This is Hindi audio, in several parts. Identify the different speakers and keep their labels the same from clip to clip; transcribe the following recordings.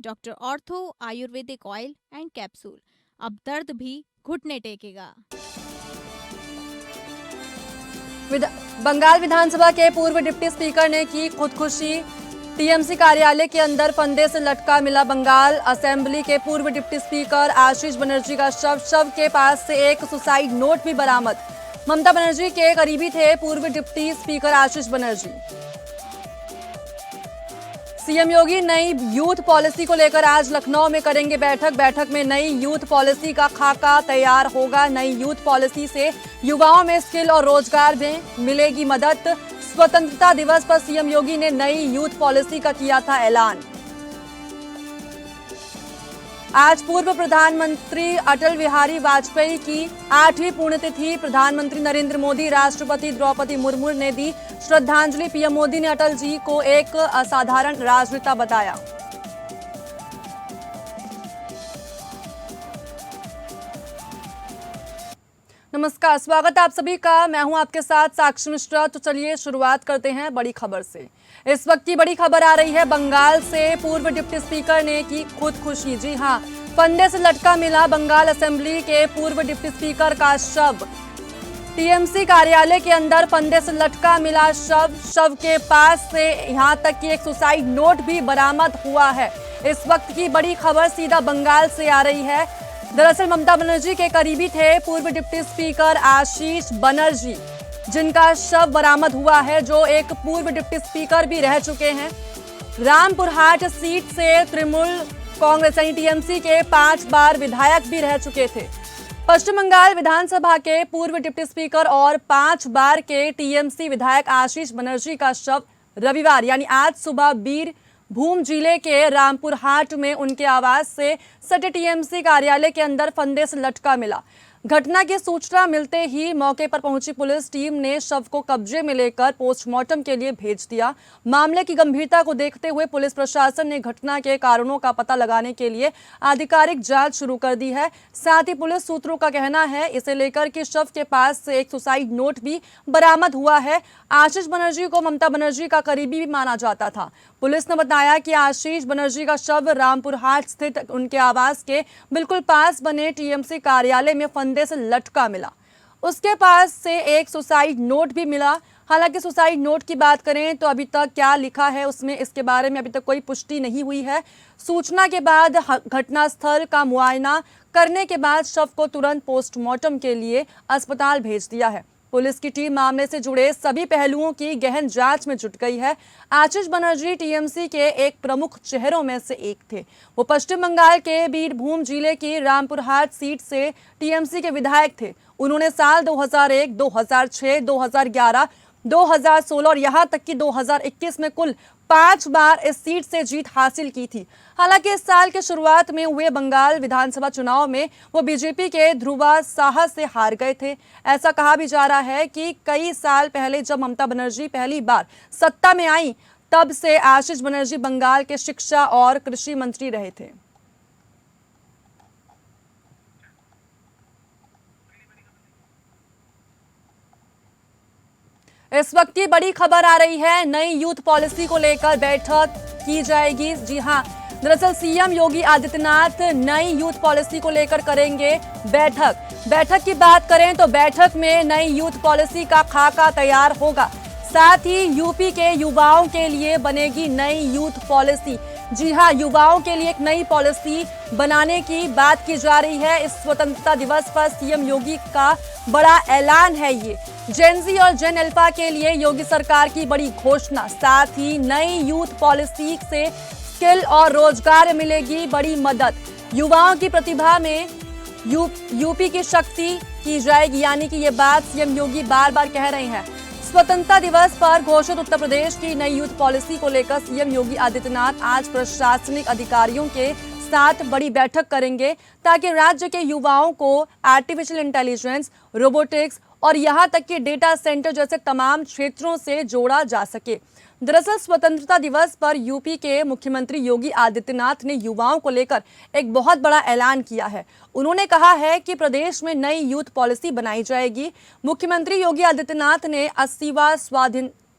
Speaker 1: Doctor ortho Ayurvedic oil and capsule. अब दर्द भी घुटने टेकेगा।
Speaker 2: बंगाल विधानसभा के पूर्व डिप्टी स्पीकर ने की खुदकुशी। टीएमसी कार्यालय के अंदर फंदे से लटका मिला बंगाल असेंबली के पूर्व डिप्टी स्पीकर आशीष बनर्जी का शव के पास से एक सुसाइड नोट भी बरामद। ममता बनर्जी के करीबी थे पूर्व डिप्टी स्पीकर आशीष बनर्जी। सीएम योगी नई यूथ पॉलिसी को लेकर आज लखनऊ में करेंगे बैठक में नई यूथ पॉलिसी का खाका तैयार होगा। नई यूथ पॉलिसी से युवाओं में स्किल और रोजगार में मिलेगी मदद। स्वतंत्रता दिवस पर सीएम योगी ने नई यूथ पॉलिसी का किया था ऐलान। आज पूर्व प्रधानमंत्री अटल बिहारी वाजपेयी की 8वीं पुण्यतिथि। प्रधानमंत्री नरेंद्र मोदी, राष्ट्रपति द्रौपदी मुर्मू ने दी श्रद्धांजलि। पीएम मोदी ने अटल जी को एक असाधारण राजनेता बताया। नमस्कार, स्वागत है आप सभी का। मैं हूं आपके साथ साक्षी मिश्रा। तो चलिए शुरुआत करते हैं बड़ी खबर से। इस वक्त की बड़ी खबर आ रही है बंगाल से। पूर्व डिप्टी स्पीकर ने की खुदकुशी। जी हां, फंदे से लटका मिला बंगाल असेंबली के पूर्व डिप्टी स्पीकर का शव। टीएमसी कार्यालय के अंदर फंदे से लटका मिला शव के पास से यहां तक कि एक सुसाइड नोट भी बरामद हुआ है। इस वक्त की बड़ी खबर सीधा बंगाल से आ रही है। दरअसल ममता बनर्जी के करीबी थे पूर्व डिप्टी स्पीकर आशीष बनर्जी, जिनका शव बरामद हुआ है, जो एक पूर्व डिप्टी स्पीकर भी रह चुके हैं। रामपुरहाट सीट से तृणमूल कांग्रेस यानी टीएमसी के 5 बार विधायक भी रह चुके थे। पश्चिम बंगाल विधानसभा के पूर्व डिप्टी स्पीकर और 5 बार के टीएमसी विधायक आशीष बनर्जी का शव रविवार यानी आज सुबह बीरभूम जिले के रामपुरहाट में उनके आवास से सटे टीएमसी कार्यालय के अंदर फंदे से लटका मिला। घटना की सूचना मिलते ही मौके पर पहुंची पुलिस टीम ने शव को कब्जे में लेकर पोस्टमार्टम के लिए भेज दिया। मामले की गंभीरता को देखते हुए पुलिस प्रशासन ने घटना के कारणों का पता लगाने के लिए आधिकारिक जांच शुरू कर दी है। साथ ही पुलिस सूत्रों का कहना है इसे लेकर कि शव के पास से एक सुसाइड नोट भी बरामद हुआ है। आशीष बनर्जी को ममता बनर्जी का करीबी भी माना जाता था। पुलिस ने बताया कि आशीष बनर्जी का शव रामपुरहाट स्थित उनके आवास के बिल्कुल पास बने टीएमसी कार्यालय में फंदे से लटका मिला। उसके पास से एक सुसाइड नोट भी मिला। हालांकि सुसाइड नोट की बात करें तो अभी तक क्या लिखा है उसमें इसके बारे में अभी तक कोई पुष्टि नहीं हुई है। सूचना के बाद घटनास्थल का मुआयना करने के बाद शव को तुरंत पोस्टमार्टम के लिए अस्पताल भेज दिया है। पुलिस की टीम मामले से जुड़े सभी पहलुओं की गहन जांच में जुट गई है। आशीष बनर्जी टीएमसी के एक प्रमुख चेहरों में से एक थे। वो पश्चिम बंगाल के बीरभूम जिले की रामपुरहाट सीट से टीएमसी के विधायक थे। उन्होंने साल 2001, 2006, 2011, 2016 और यहां तक कि 2021 में कुल 5 बार इस सीट से जीत हासिल की थी। हालांकि इस साल के शुरुआत में हुए बंगाल विधानसभा चुनाव में वो बीजेपी के ध्रुवा साहा से हार गए थे। ऐसा कहा भी जा रहा है कि कई साल पहले जब ममता बनर्जी पहली बार सत्ता में आई तब से आशीष बनर्जी बंगाल के शिक्षा और कृषि मंत्री रहे थे। इस वक्त की बड़ी खबर आ रही है, नई यूथ पॉलिसी को लेकर बैठक की जाएगी। जी हां, दरअसल सीएम योगी आदित्यनाथ नई यूथ पॉलिसी को लेकर करेंगे बैठक की बात करें तो बैठक में नई यूथ पॉलिसी का खाका तैयार होगा। साथ ही यूपी के युवाओं के लिए बनेगी नई यूथ पॉलिसी। जी हां, युवाओं के लिए एक नई पॉलिसी बनाने की बात की जा रही है। इस स्वतंत्रता दिवस पर सीएम योगी का बड़ा ऐलान है। ये जेन जी और जेन अल्फा के लिए योगी सरकार की बड़ी घोषणा। साथ ही नई यूथ पॉलिसी से स्किल और रोजगार मिलेगी बड़ी मदद। युवाओं की प्रतिभा में यूपी की शक्ति की जाएगी, यानी कि ये बात सीएम योगी बार बार कह रहे हैं। स्वतंत्रता दिवस पर घोषित उत्तर प्रदेश की नई यूथ पॉलिसी को लेकर सीएम योगी आदित्यनाथ आज प्रशासनिक अधिकारियों के साथ बड़ी बैठक करेंगे ताकि राज्य के युवाओं को आर्टिफिशियल इंटेलिजेंस, रोबोटिक्स और यहां तक कि डेटा सेंटर जैसे तमाम क्षेत्रों से जोड़ा जा सके। दरअसल स्वतंत्रता दिवस पर यूपी के मुख्यमंत्री योगी आदित्यनाथ ने युवाओं को लेकर एक बहुत बड़ा ऐलान किया है। उन्होंने कहा है कि प्रदेश में नई यूथ पॉलिसी बनाई जाएगी। मुख्यमंत्री योगी आदित्यनाथ ने 80वां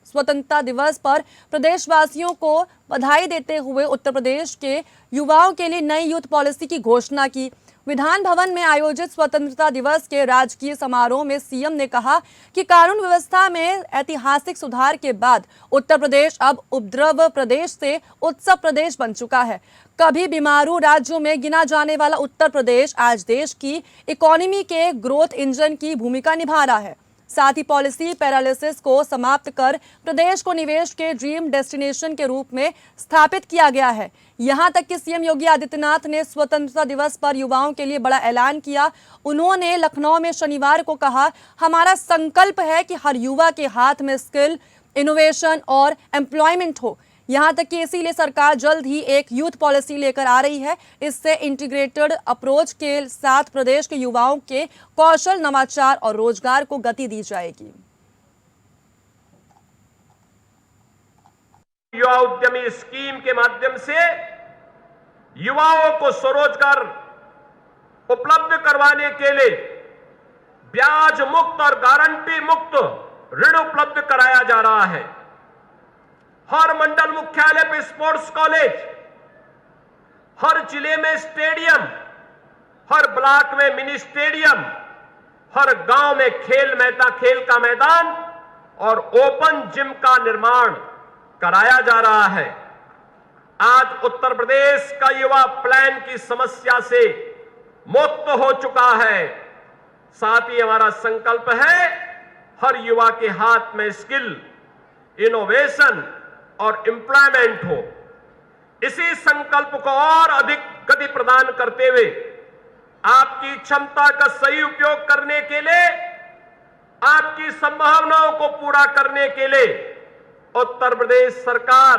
Speaker 2: स्वतंत्रता दिवस पर प्रदेशवासियों को बधाई देते हुए उत्तर प्रदेश के युवाओं के लिए नई यूथ पॉलिसी की घोषणा की। विधान भवन में आयोजित स्वतंत्रता दिवस के राजकीय समारोह में सीएम ने कहा कि कानून व्यवस्था में ऐतिहासिक सुधार के बाद उत्तर प्रदेश अब उपद्रव प्रदेश से उत्सव प्रदेश बन चुका है। कभी बीमारू राज्यों में गिना जाने वाला उत्तर प्रदेश आज देश की इकोनॉमी के ग्रोथ इंजन की भूमिका निभा रहा है। साथ ही पॉलिसी पैरालिसिस को समाप्त कर प्रदेश को निवेश के ड्रीम डेस्टिनेशन के रूप में स्थापित किया गया है। यहां तक कि सीएम योगी आदित्यनाथ ने स्वतंत्रता दिवस पर युवाओं के लिए बड़ा ऐलान किया। उन्होंने लखनऊ में शनिवार को कहा, हमारा संकल्प है कि हर युवा के हाथ में स्किल, इनोवेशन और एम्प्लॉयमेंट हो। यहां तक कि इसीलिए सरकार जल्द ही एक यूथ पॉलिसी लेकर आ रही है। इससे इंटीग्रेटेड अप्रोच के साथ प्रदेश के युवाओं के कौशल, नवाचार और रोजगार को गति दी जाएगी।
Speaker 3: युवा उद्यमी स्कीम के माध्यम से युवाओं को स्वरोजगार उपलब्ध करवाने के लिए ब्याज मुक्त और गारंटी मुक्त ऋण उपलब्ध कराया जा रहा है। हर मंडल मुख्यालय पे स्पोर्ट्स कॉलेज, हर जिले में स्टेडियम, हर ब्लॉक में मिनी स्टेडियम, हर गांव में खेल का मैदान और ओपन जिम का निर्माण कराया जा रहा है। आज उत्तर प्रदेश का युवा प्लान की समस्या से मुक्त हो चुका है। साथ ही हमारा संकल्प है हर युवा के हाथ में स्किल, इनोवेशन और एम्प्लॉयमेंट हो। इसी संकल्प को और अधिक गति प्रदान करते हुए आपकी क्षमता का सही उपयोग करने के लिए, आपकी संभावनाओं को पूरा करने के लिए उत्तर प्रदेश सरकार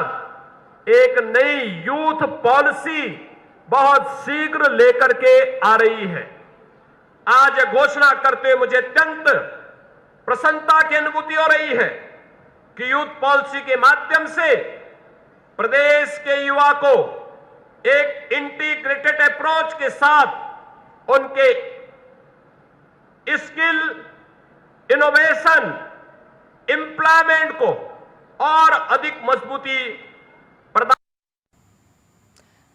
Speaker 3: एक नई यूथ पॉलिसी बहुत शीघ्र लेकर के आ रही है। आज यह घोषणा करते हुए मुझे अत्यंत प्रसन्नता की अनुभूति हो रही है कि यूथ पॉलिसी के माध्यम से प्रदेश के युवा को एक इंटीग्रेटेड अप्रोच के साथ उनके स्किल, इनोवेशन, एम्प्लॉयमेंट को और अधिक मजबूती प्रदान।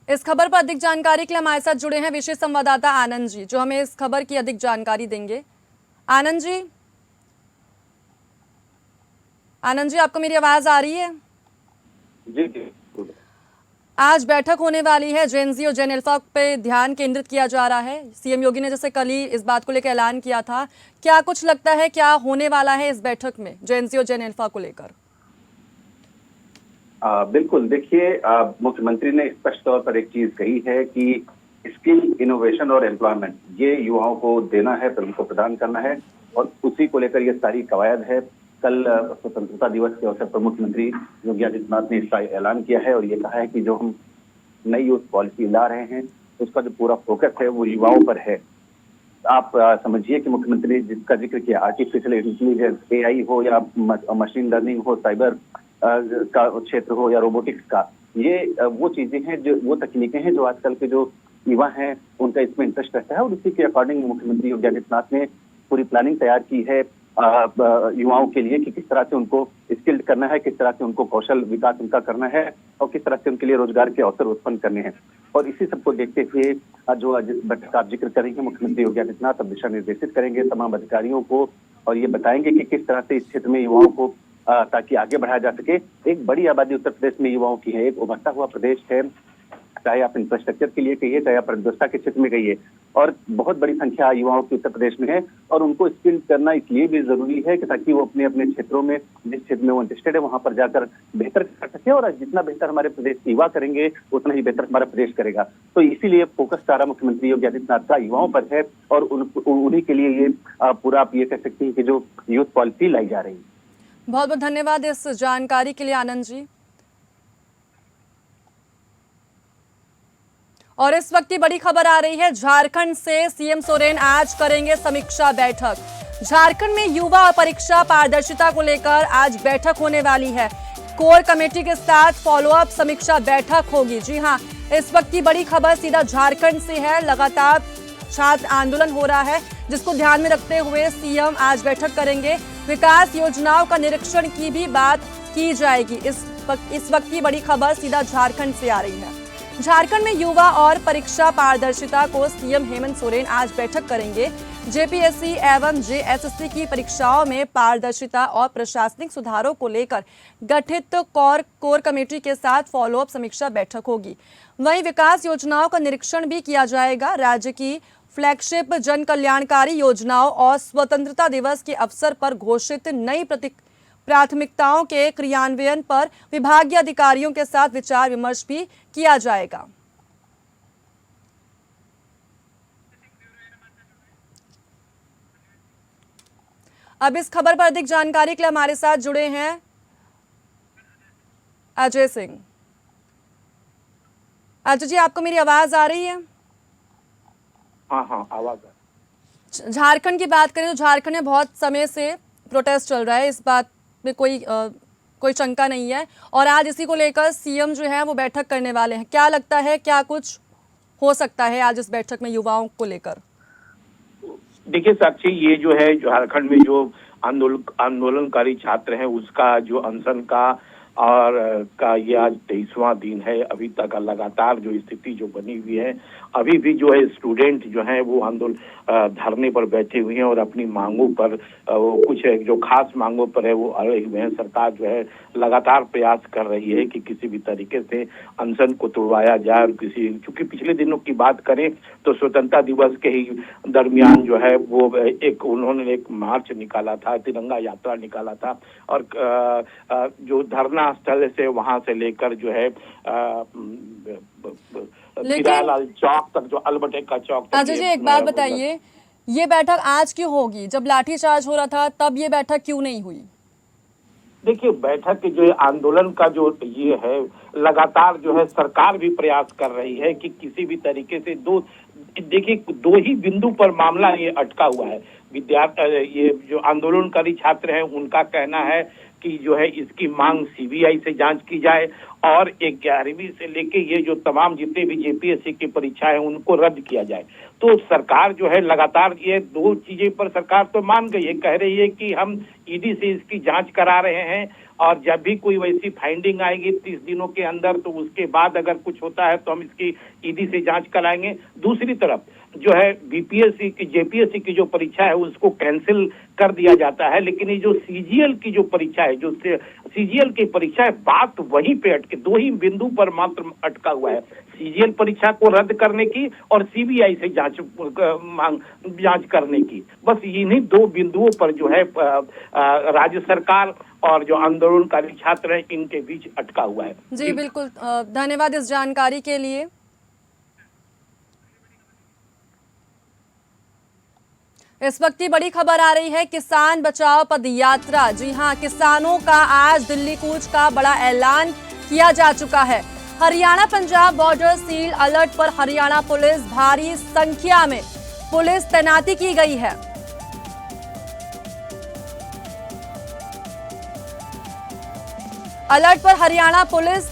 Speaker 2: इस खबर पर अधिक जानकारी के लिए हमारे साथ जुड़े हैं विशेष संवाददाता आनंद जी, जो हमें इस खबर की अधिक जानकारी देंगे। आनंद जी, आपको मेरी आवाज आ रही है?
Speaker 4: जी।
Speaker 2: आज बैठक होने वाली है, जेन-ज़ी और जेन-अल्फा पे ध्यान केंद्रित किया जा रहा है। सीएम योगी ने जैसे कल ही इस बात को लेकर ऐलान किया था, क्या कुछ लगता है क्या होने वाला है इस बैठक में जेन-ज़ी और जेन-अल्फा को लेकर?
Speaker 4: बिल्कुल, देखिए मुख्यमंत्री ने स्पष्ट तौर पर एक चीज कही है कि स्किल, इनोवेशन और एम्प्लॉयमेंट ये युवाओं को देना है, उनको प्रदान करना है और उसी को लेकर ये सारी कवायद है। कल स्वतंत्रता दिवस के अवसर पर मुख्यमंत्री योगी आदित्यनाथ ने इसका ऐलान किया है और ये कहा है कि जो हम नई यूथ पॉलिसी ला रहे हैं उसका जो पूरा फोकस है वो युवाओं पर है। आप समझिए कि मुख्यमंत्री जिसका जिक्र किया, आर्टिफिशियल इंटेलिजेंस, AI हो या मशीन लर्निंग हो, साइबर का क्षेत्र हो या रोबोटिक्स का, ये वो चीजें हैं, जो वो तकनीकें हैं जो आजकल के जो युवा हैं उनका इसमें इंटरेस्ट रहता है और उसी के अकॉर्डिंग मुख्यमंत्री योगी आदित्यनाथ ने पूरी प्लानिंग तैयार की है युवाओं के लिए कि किस तरह से उनको स्किल्ड करना है, किस तरह से उनको कौशल विकास उनका करना है और किस तरह से उनके लिए रोजगार के अवसर उत्पन्न करने हैं। और इसी सबको देखते हुए जो बैठक आप जिक्र करेंगे, मुख्यमंत्री योगी आदित्यनाथ अब दिशा निर्देशित करेंगे तमाम अधिकारियों को और ये बताएंगे कि किस तरह से इस क्षेत्र में युवाओं को ताकि आगे बढ़ाया जा सके। एक बड़ी आबादी उत्तर प्रदेश में युवाओं की है, एक उभरता हुआ प्रदेश है, चाहे आप इंफ्रास्ट्रक्चर के लिए कहिए, चाहे आप अर्थव्यवस्था के क्षेत्र में कहिए, और बहुत बड़ी संख्या युवाओं की उत्तर प्रदेश में है और उनको स्किल करना इसलिए भी जरूरी है कि ताकि वो अपने अपने क्षेत्रों में, जिस क्षेत्र में वो इंटरेस्टेड है वहां पर जाकर बेहतर कर सके और जितना बेहतर हमारे प्रदेश के युवा करेंगे उतना ही बेहतर हमारा प्रदेश करेगा। तो इसीलिए फोकस सारा मुख्यमंत्री योगी आदित्यनाथ का युवाओं पर है और उन्हीं के लिए ये पूरा आप ये कह सकते हैं कि जो यूथ पॉलिसी लाई जा रही है।
Speaker 2: बहुत बहुत धन्यवाद इस जानकारी के लिए आनंद जी। और इस वक्त की बड़ी खबर आ रही है झारखंड से। सीएम सोरेन आज करेंगे समीक्षा बैठक। झारखंड में युवा परीक्षा पारदर्शिता को लेकर आज बैठक होने वाली है। कोर कमेटी के साथ फॉलोअप समीक्षा बैठक होगी। जी हां, इस वक्त की बड़ी खबर सीधा झारखंड से है। लगातार छात्र आंदोलन हो रहा है जिसको ध्यान में रखते हुए सीएम आज बैठक करेंगे। विकास योजनाओं का निरीक्षण की भी बात की जाएगी। इस वक्त की बड़ी खबर सीधा झारखंड से आ रही है। झारखंड में युवा और परीक्षा पारदर्शिता को सीएम हेमंत सोरेन आज बैठक करेंगे। जेपीएससी एवं जेएसएससी की परीक्षाओं में पारदर्शिता और प्रशासनिक सुधारों को लेकर गठित कोर कमेटी के साथ फॉलोअप समीक्षा बैठक होगी। वहीं विकास योजनाओं का निरीक्षण भी किया जाएगा। राज्य की फ्लैगशिप जन कल्याणकारी योजनाओं और स्वतंत्रता दिवस के अवसर पर घोषित नई प्राथमिकताओं के क्रियान्वयन पर विभागीय अधिकारियों के साथ विचार विमर्श भी किया जाएगा। अब इस खबर पर अधिक जानकारी के लिए हमारे साथ जुड़े हैं अजय सिंह। अजय जी, आपको मेरी आवाज आ रही है?
Speaker 5: हाँ, आवाज है।
Speaker 2: झारखंड की बात करें तो झारखंड में बहुत समय से प्रोटेस्ट चल रहा है, इस बात में कोई शंका नहीं है। और आज इसी को लेकर सीएम जो है वो बैठक करने वाले हैं। क्या लगता है, क्या कुछ हो सकता है आज इस बैठक में युवाओं को लेकर?
Speaker 5: देखिए साक्षी, ये जो है झारखंड में जो आंदोलनकारी छात्र हैं उसका जो अनशन का ये आज 23वां दिन है। अभी तक लगातार जो स्थिति जो बनी हुई है, अभी भी जो है स्टूडेंट जो है वो धरने पर बैठे हुए हैं और अपनी मांगों पर कुछ जो खास मांगों पर है वो अड़े हुए हैं। सरकार जो है लगातार प्रयास कर रही है कि किसी भी तरीके से अनशन को तोड़वाया जाए। और चूंकि पिछले दिनों की बात करें तो स्वतंत्रता दिवस के ही दरमियान जो है वो उन्होंने एक मार्च निकाला था, तिरंगा यात्रा निकाला था और जो धरना स्थल से वहां से लेकर जो है किरालाल चौक तक, जो अल्बर्ट एक्का चौक तक।
Speaker 2: अजय जी, एक बात बताइए, ये बैठक आज क्यों होगी? जब लाठीचार्ज हो रहा था तब ये बैठक क्यों नहीं हुई?
Speaker 5: देखिए, बैठक के जो आंदोलन का जो ये है, लगातार जो है सरकार भी प्रयास कर रही है कि किसी भी तरीके से दो ही बिंदु पर मामला ये अटका हुआ है। ये जो आंदोलनकारी छात्र हैं उनका कहना है कि जो है इसकी मांग सीबीआई से जांच की जाए और 11वीं से लेके ये जो तमाम जितने भी जेपीएससी की परीक्षा है उनको रद्द किया जाए। तो सरकार जो है लगातार ये दो चीजें पर सरकार तो मान गई है, कह रही है कि हम ईडी से इसकी जांच करा रहे हैं और जब भी कोई वैसी फाइंडिंग आएगी 30 दिनों के अंदर तो उसके बाद अगर कुछ होता है तो हम इसकी ईडी से जांच कराएंगे। दूसरी तरफ जो है बीपीएससी की जेपीएससी की जो परीक्षा है उसको कैंसिल कर दिया जाता है, लेकिन ये जो सीजीएल की जो परीक्षा है, जो सीजीएल की परीक्षा है, बात वहीं पे अटके, दो ही बिंदु पर मात्र अटका हुआ है। सीजीएल परीक्षा को रद्द करने की और सीबीआई से जांच करने की, बस इन्हीं दो बिंदुओं पर जो है राज्य सरकार और जो आंदोलनकारी छात्र हैं इनके बीच अटका हुआ है।
Speaker 2: जी बिल्कुल, धन्यवाद इस जानकारी के लिए। इस वक्त की बड़ी खबर आ रही है, किसान बचाओ पदयात्रा। जी हां, किसानों का आज दिल्ली कूच का बड़ा ऐलान किया जा चुका है। Haryana Punjab border seal alert पर हरियाणा पुलिस, भारी संख्या में पुलिस तैनाती की गई है। अलर्ट पर हरियाणा पुलिस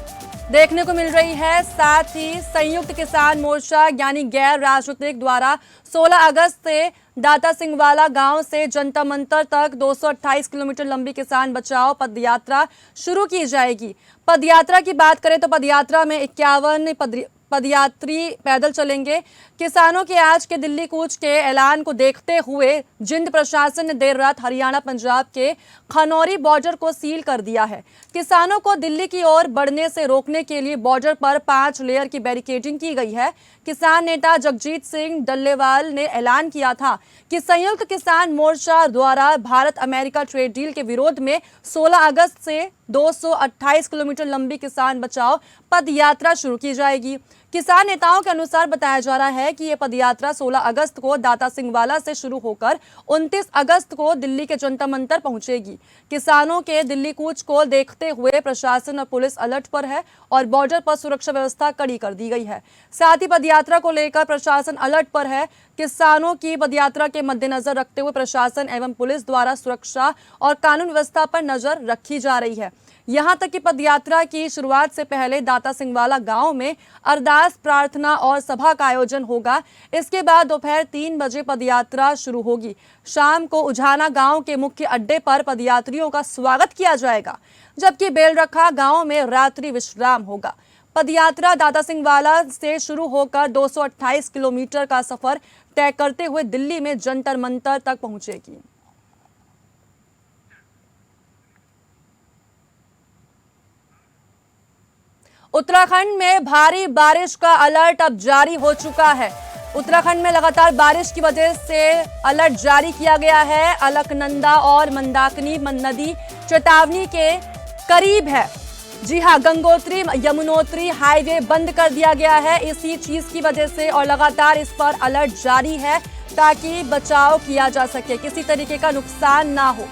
Speaker 2: देखने को मिल रही है। साथ ही संयुक्त किसान मोर्चा यानी गैर राजनीतिक द्वारा 16 अगस्त से दाता सिंहवाला गांव से जनता मंतर तक 228 किलोमीटर लंबी किसान बचाओ पदयात्रा शुरू की जाएगी। पदयात्रा की बात करें तो पदयात्रा में 51 पदयात्री पैदल चलेंगे। किसानों के आज के दिल्ली कूच के ऐलान को देखते हुए जिंद प्रशासन ने देर रात हरियाणा पंजाब के खनौरी बॉर्डर को सील कर दिया है। किसानों को दिल्ली की ओर बढ़ने से रोकने के लिए बॉर्डर पर 5 लेयर की बैरिकेडिंग की गई है। किसान नेता जगजीत सिंह डल्लेवाल ने ऐलान किया था कि संयुक्त किसान मोर्चा द्वारा भारत अमेरिका ट्रेड डील के विरोध में 16 अगस्त से 228 किलोमीटर लंबी किसान बचाओ पदयात्रा शुरू की जाएगी। किसान नेताओं के अनुसार बताया जा रहा है कि ये पदयात्रा 16 अगस्त को दाता सिंहवाला से शुरू होकर 29 अगस्त को दिल्ली के जंतर मंतर पहुंचेगी। किसानों के दिल्ली कूच को देखते हुए प्रशासन और पुलिस अलर्ट पर है और बॉर्डर पर सुरक्षा व्यवस्था कड़ी कर दी गई है। साथ ही पदयात्रा को लेकर प्रशासन अलर्ट पर है। किसानों की पदयात्रा के मद्देनजर रखते हुए प्रशासन एवं पुलिस द्वारा सुरक्षा और कानून व्यवस्था पर नजर रखी जा रही है। यहां तक कि पदयात्रा की शुरुआत से पहले दाता सिंहवाला गांव में अरदास, प्रार्थना और सभा का आयोजन होगा। इसके बाद दोपहर 3 बजे पदयात्रा शुरू होगी। शाम को उझाना गांव के मुख्य अड्डे पर पदयात्रियों का स्वागत किया जाएगा। जबकि बेलरखा गांव में रात्रि विश्राम होगा। पदयात्रा दाता सिंह वाला से शुरू होकर 228 किलोमीटर का सफर तय करते हुए दिल्ली में जंतर मंतर तक पहुंचेगी। उत्तराखंड में भारी बारिश का अलर्ट अब जारी हो चुका है। उत्तराखंड में लगातार बारिश की वजह से अलर्ट जारी किया गया है। अलकनंदा और मंदाकिनी नदी चेतावनी के करीब है। जी हां, गंगोत्री यमुनोत्री हाईवे बंद कर दिया गया है इसी चीज की वजह से, और लगातार इस पर अलर्ट जारी है ताकि बचाव किया जा सके, किसी तरीके का नुकसान ना हो।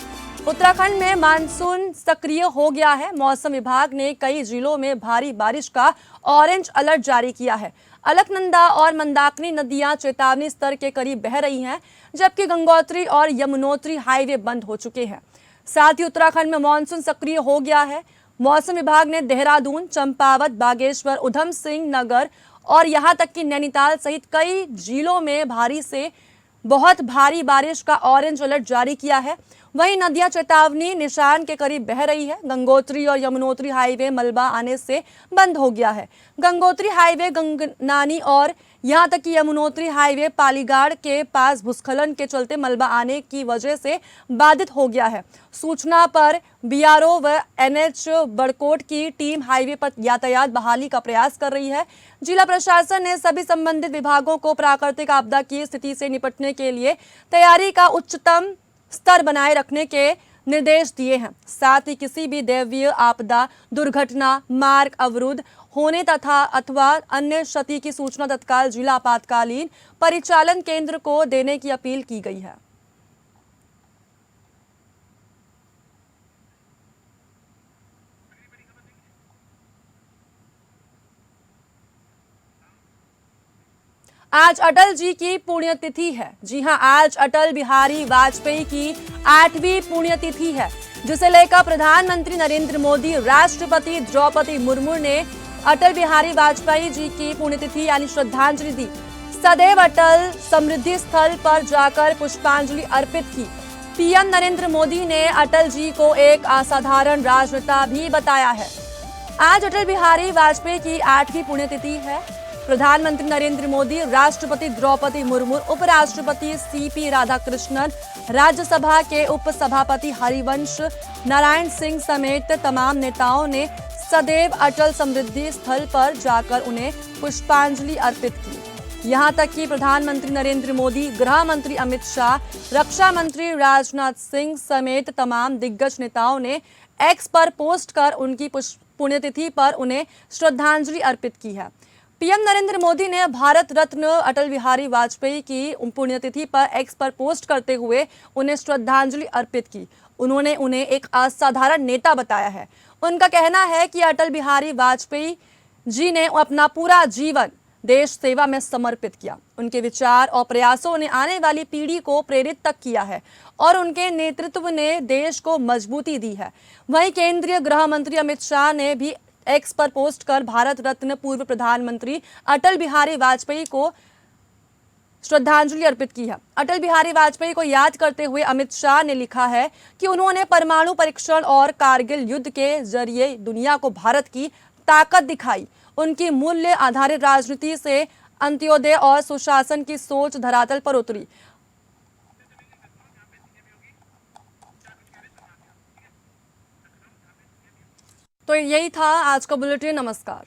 Speaker 2: उत्तराखंड में मानसून सक्रिय हो गया है। मौसम विभाग ने कई जिलों में भारी बारिश का ऑरेंज अलर्ट जारी किया है। अलकनंदा और मंदाकिनी नदियां चेतावनी स्तर के करीब बह रही हैं, जबकि गंगोत्री और यमुनोत्री हाईवे बंद हो चुके हैं। साथ ही उत्तराखंड में मानसून सक्रिय हो गया है। मौसम विभाग ने देहरादून, चंपावत, बागेश्वर, उधम सिंह नगर और यहां तक कि नैनीताल सहित कई जिलों में भारी से बहुत भारी बारिश का ऑरेंज अलर्ट जारी किया है। वहीं नदियां चेतावनी निशान के करीब बह रही है। गंगोत्री और यमुनोत्री हाईवे मलबा आने से बंद हो गया है। गंगोत्री हाईवे गंगनानी और यहां तक कि यमुनोत्री हाईवे पालीगाड़ के पास भूस्खलन के चलते मलबा आने की वजह से बाधित हो गया है। सूचना पर बीआरओ व एनएच बड़कोट की टीम हाईवे पर यातायात बहाली का प्रयास कर रही है। जिला प्रशासन ने सभी संबंधित विभागों को प्राकृतिक आपदा की स्थिति से निपटने के लिए तैयारी का उच्चतम स्तर बनाए रखने के निर्देश दिए हैं। साथ ही किसी भी दैवीय आपदा, दुर्घटना, मार्ग अवरुद्ध होने अथवा अन्य क्षति की सूचना तत्काल जिला आपातकालीन परिचालन केंद्र को देने की अपील की गई है। आज अटल जी की पुण्यतिथि है। जी हां, आज अटल बिहारी वाजपेयी की 8वीं पुण्यतिथि है, जिसे लेकर प्रधानमंत्री नरेंद्र मोदी, राष्ट्रपति द्रौपदी मुर्मू ने अटल बिहारी वाजपेयी जी की पुण्यतिथि यानी श्रद्धांजलि दी। सदैव अटल समृद्धि स्थल पर जाकर पुष्पांजलि अर्पित की। पीएम नरेंद्र मोदी ने अटल जी को एक असाधारण राजनेता भी बताया है। आज अटल बिहारी वाजपेयी की 8वीं पुण्यतिथि है। प्रधानमंत्री नरेंद्र मोदी, राष्ट्रपति द्रौपदी मुर्मू, उपराष्ट्रपति सीपी राधाकृष्णन, राज्यसभा के उपसभापति हरिवंश नारायण सिंह समेत तमाम नेताओं ने सदैव अटल समृद्धि स्थल पर जाकर उन्हें पुष्पांजलि अर्पित की। यहां तक कि प्रधानमंत्री नरेंद्र मोदी, गृह मंत्री अमित शाह, रक्षा मंत्री राजनाथ सिंह समेत तमाम दिग्गज नेताओं ने एक्स पर पोस्ट कर उनकी पुण्यतिथि पर उन्हें श्रद्धांजलि अर्पित की है। पीएम नरेंद्र मोदी ने भारत रत्न अटल बिहारी वाजपेयी की पुण्यतिथि पर एक्स पर पोस्ट करते हुए उन्हें श्रद्धांजलि अर्पित की। उन्होंने उन्हें एक असाधारण नेता बताया है। उनका कहना है कि अटल बिहारी वाजपेयी जी ने अपना पूरा जीवन देश सेवा में समर्पित किया। उनके विचार और प्रयासों ने आने वाली पीढ़ी को प्रेरित तक किया है और उनके नेतृत्व ने देश को मजबूती दी है। वहीं केंद्रीय गृह मंत्री अमित शाह ने भी एक्स पर पोस्ट कर भारत रत्न पूर्व प्रधानमंत्री अटल बिहारी वाजपेयी को श्रद्धांजलि अर्पित की है। अटल बिहारी वाजपेयी को याद करते हुए अमित शाह ने लिखा है कि उन्होंने परमाणु परीक्षण और कारगिल युद्ध के जरिए दुनिया को भारत की ताकत दिखाई। उनकी मूल्य आधारित राजनीति से अंत्योदय और सुशासन की सोच धरातल पर उतरी। तो यही था आज का बुलेटिन। नमस्कार।